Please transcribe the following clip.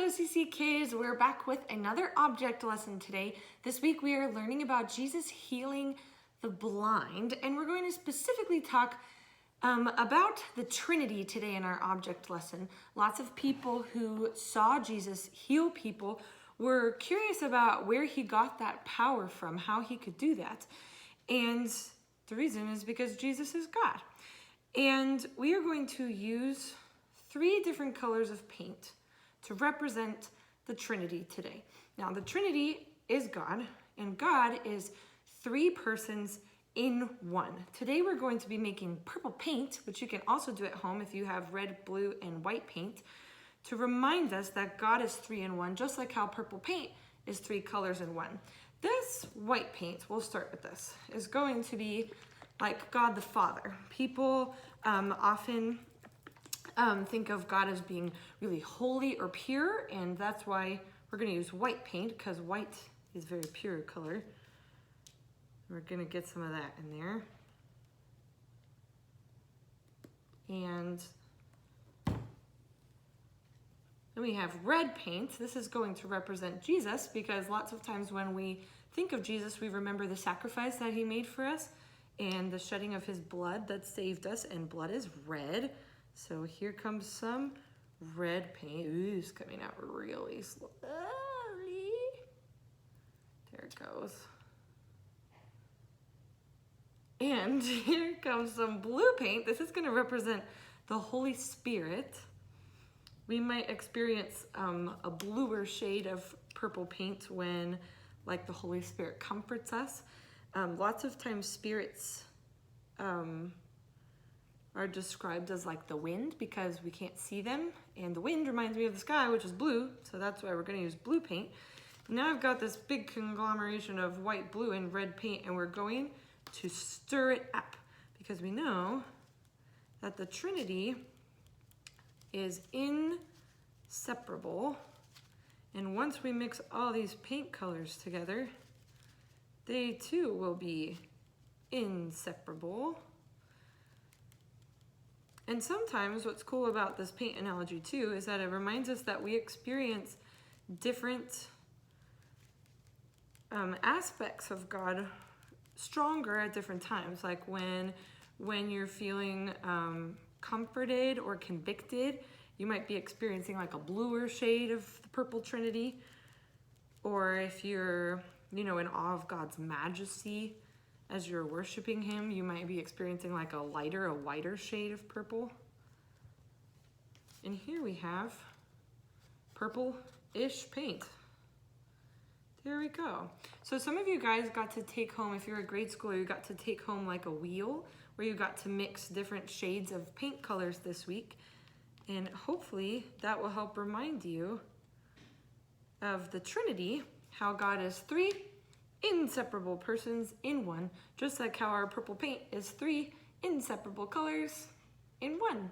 Hello CC Kids, we're back with another object lesson today. This week we are learning about Jesus healing the blind, and we're going to specifically talk about the Trinity today in our object lesson. Lots of people who saw Jesus heal people were curious about where he got that power from, how he could do that. And the reason is because Jesus is God. And we are going to use 3 different colors of paint to represent the Trinity today. Now, the Trinity is God, and God is 3 persons in one. Today, we're going to be making purple paint, which you can also do at home if you have red, blue, and white paint, to remind us that God is 3 in 1, just like how purple paint is 3 colors in 1. This white paint, we'll start with this, is going to be like God the Father. People often think of God as being really holy or pure, and that's why we're going to use white paint, because white is a very pure color. We're going to get some of that in there. And then we have red paint. This is going to represent Jesus, because lots of times when we think of Jesus, we remember the sacrifice that he made for us and the shedding of his blood that saved us, and blood is red. So here comes some red paint. Ooh, it's coming out really slowly. There it goes. And here comes some blue paint. This is going to represent the Holy Spirit. We might experience a bluer shade of purple paint when, like, the Holy Spirit comforts us. Lots of times spirits are described as like the wind, because we can't see them, and the wind reminds me of the sky, which is blue, so that's why we're going to use blue paint. Now I've got this big conglomeration of white, blue, and red paint, and we're going to stir it up, because we know that the Trinity is inseparable, and once we mix all these paint colors together, they too will be inseparable. And sometimes what's cool about this paint analogy too is that it reminds us that we experience different aspects of God stronger at different times. Like when you're feeling comforted or convicted, you might be experiencing like a bluer shade of the purple Trinity. Or if you're, in awe of God's majesty, as you're worshiping him, you might be experiencing like a whiter shade of purple. And here we have purple-ish paint. There we go. So some of you guys got to take home, if you're a grade schooler, you got to take home like a wheel where you got to mix different shades of paint colors this week. And hopefully that will help remind you of the Trinity, how God is 3 inseparable persons in 1, just like how our purple paint is 3 inseparable colors in 1.